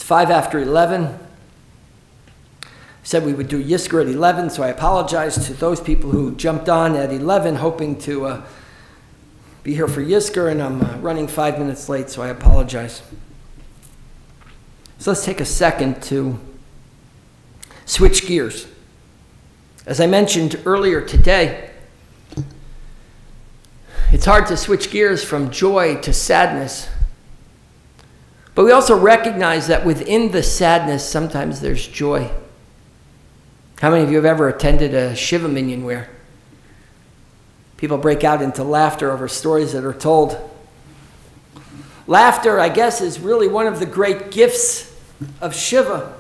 It's 5 after 11. I said we would do Yizkor at 11, so I apologize to those people who jumped on at 11 hoping to be here for Yizkor, and I'm running 5 minutes late, so I apologize. So let's take a second to switch gears. As I mentioned earlier today, it's hard to switch gears from joy to sadness. But we also recognize that within the sadness, sometimes there's joy. How many of you have ever attended a Shiva minyan where people break out into laughter over stories that are told? Laughter, I guess, is really one of the great gifts of Shiva,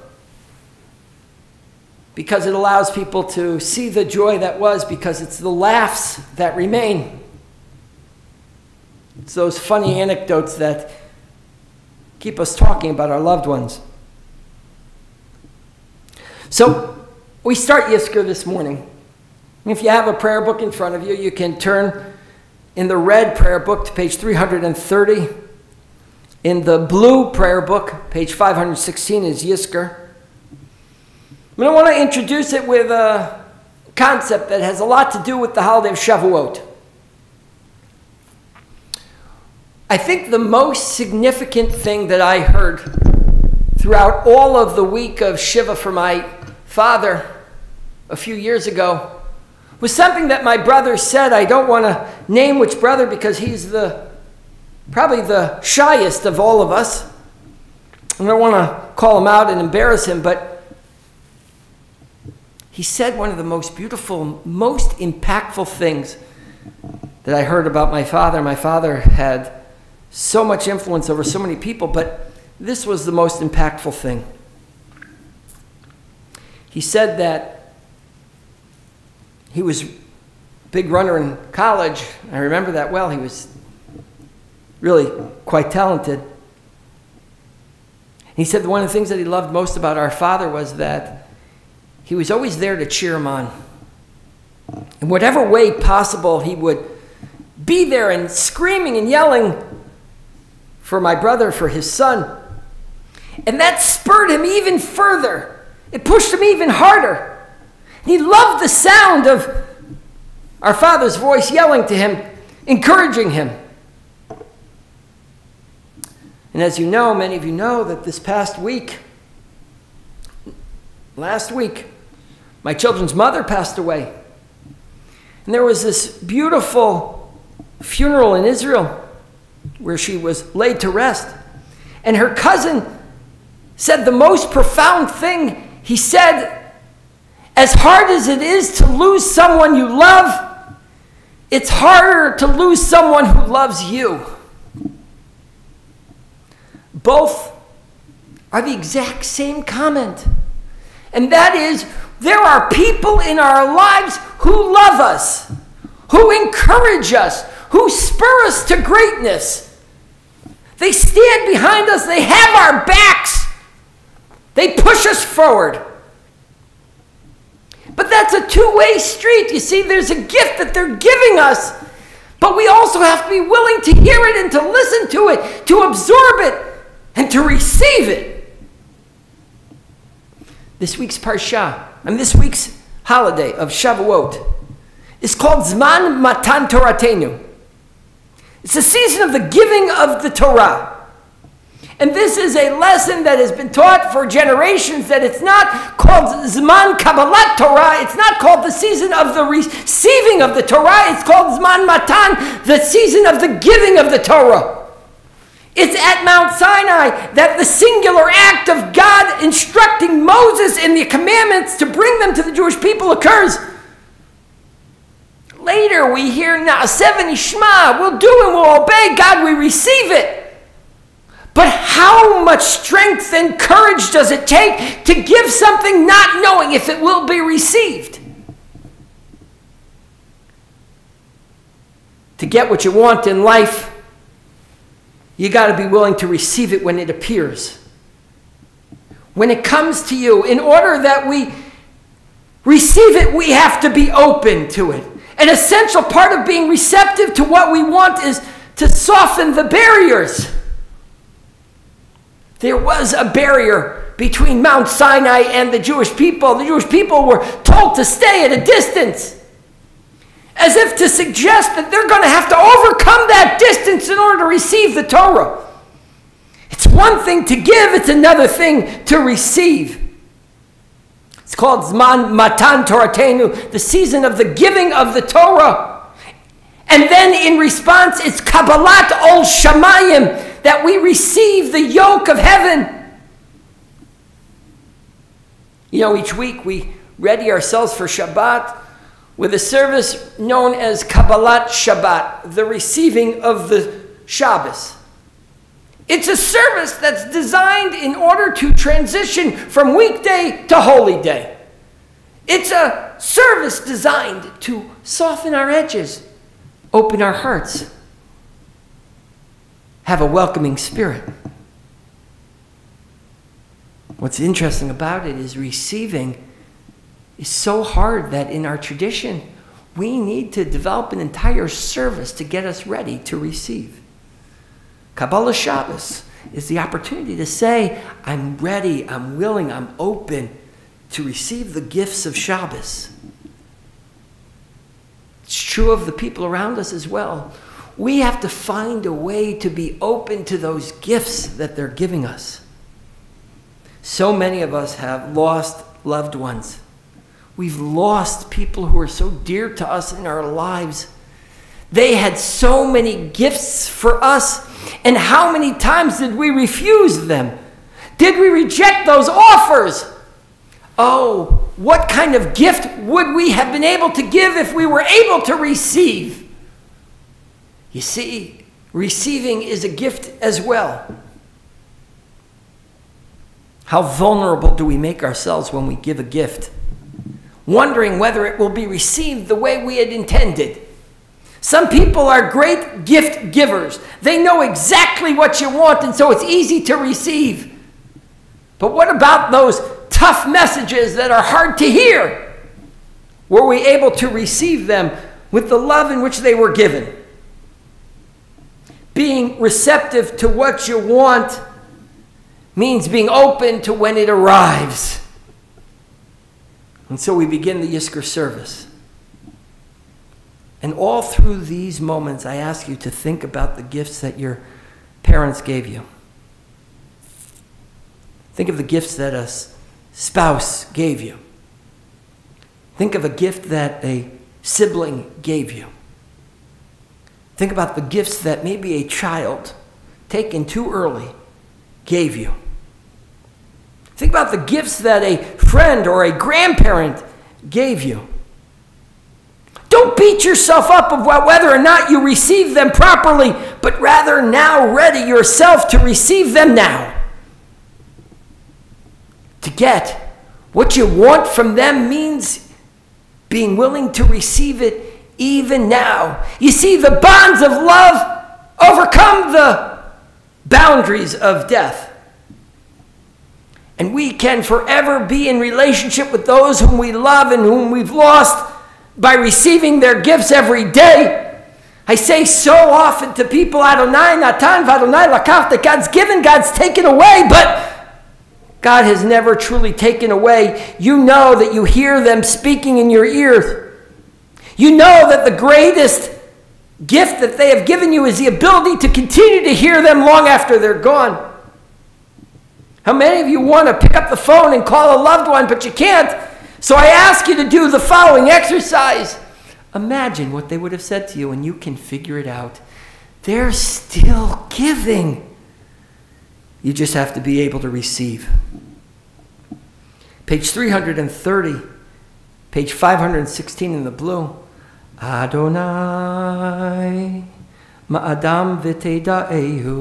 because it allows people to see the joy that was, because it's the laughs that remain. It's those funny anecdotes that keep us talking about our loved ones. So we start Yizkor this morning. If you have a prayer book in front of you, you can turn in the red prayer book to page 330. In the blue prayer book, page 516 is Yizkor. But I want to introduce it with a concept that has a lot to do with the holiday of Shavuot. I think the most significant thing that I heard throughout all of the week of Shiva for my father a few years ago was something that my brother said. I don't want to name which brother because he's probably the shyest of all of us. I don't want to call him out and embarrass him, but he said one of the most beautiful, most impactful things that I heard about my father. My father had so much influence over so many people, but this was the most impactful thing. He said that he was a big runner in college. I remember that well. He was really quite talented. He said one of the things that he loved most about our father was that he was always there to cheer him on. In whatever way possible, he would be there and screaming and yelling for my brother, for his son. And that spurred him even further. It pushed him even harder. He loved the sound of our father's voice yelling to him, encouraging him. And as you know, many of you know that this past week, last week, my children's mother passed away. And there was this beautiful funeral in Israel where she was laid to rest. And her cousin said the most profound thing. He said, as hard as it is to lose someone you love, it's harder to lose someone who loves you. Both are the exact same comment. And that is, there are people in our lives who love us, who encourage us, who spur us to greatness. They stand behind us. They have our backs. They push us forward. But that's a two-way street. You see, there's a gift that they're giving us, but we also have to be willing to hear it and to listen to it, to absorb it, and to receive it. This week's Parsha, and this week's holiday of Shavuot, is called Zman Matan Toratenu. It's the season of the giving of the Torah. And this is a lesson that has been taught for generations, that it's not called Zman Kabbalat Torah. It's not called the season of the receiving of the Torah. It's called Zman Matan, the season of the giving of the Torah. It's at Mount Sinai that the singular act of God instructing Moses in the commandments to bring them to the Jewish people occurs. Later we hear Na'aseh v'nishma, we'll do and we'll obey. God, we receive it. But how much strength and courage does it take to give something not knowing if it will be received? To get what you want in life, you got to be willing to receive it when it appears. When it comes to you, in order that we receive it, we have to be open to it. An essential part of being receptive to what we want is to soften the barriers. There was a barrier between Mount Sinai and the Jewish people. The Jewish people were told to stay at a distance, as if to suggest that they're going to have to overcome that distance in order to receive the Torah. It's one thing to give, it's another thing to receive. It's called Zman Matan Toratenu, the season of the giving of the Torah. And then in response, it's Kabbalat Ol Shamayim, that we receive the yoke of heaven. You know, each week we ready ourselves for Shabbat with a service known as Kabbalat Shabbat, the receiving of the Shabbos. It's a service that's designed in order to transition from weekday to holy day. It's a service designed to soften our edges, open our hearts, have a welcoming spirit. What's interesting about it is receiving is so hard that in our tradition, we need to develop an entire service to get us ready to receive. Kabbalah Shabbos is the opportunity to say, I'm ready, I'm willing, I'm open to receive the gifts of Shabbos. It's true of the people around us as well. We have to find a way to be open to those gifts that they're giving us. So many of us have lost loved ones. We've lost people who are so dear to us in our lives. They had so many gifts for us, and how many times did we refuse them? Did we reject those offers? Oh, what kind of gift would we have been able to give if we were able to receive? You see, receiving is a gift as well. How vulnerable do we make ourselves when we give a gift, wondering whether it will be received the way we had intended? Some people are great gift givers. They know exactly what you want, and so it's easy to receive. But what about those tough messages that are hard to hear? Were we able to receive them with the love in which they were given? Being receptive to what you want means being open to when it arrives. And so we begin the Yizkor service. And all through these moments, I ask you to think about the gifts that your parents gave you. Think of the gifts that a spouse gave you. Think of a gift that a sibling gave you. Think about the gifts that maybe a child, taken too early, gave you. Think about the gifts that a friend or a grandparent gave you. Don't beat yourself up about whether or not you receive them properly, but rather now ready yourself to receive them now. To get what you want from them means being willing to receive it even now. You see, the bonds of love overcome the boundaries of death. And we can forever be in relationship with those whom we love and whom we've lost by receiving their gifts every day. I say so often to people, Adonai Natan v'Adonai Lakach, that God's given, God's taken away, but God has never truly taken away. You know that you hear them speaking in your ears. You know that the greatest gift that they have given you is the ability to continue to hear them long after they're gone. How many of you want to pick up the phone and call a loved one, but you can't? So I ask you to do the following exercise. Imagine what they would have said to you, and you can figure it out. They're still giving. You just have to be able to receive. Page 330, page 516 in the blue. Adonai, ma'adam v'teda'ehu.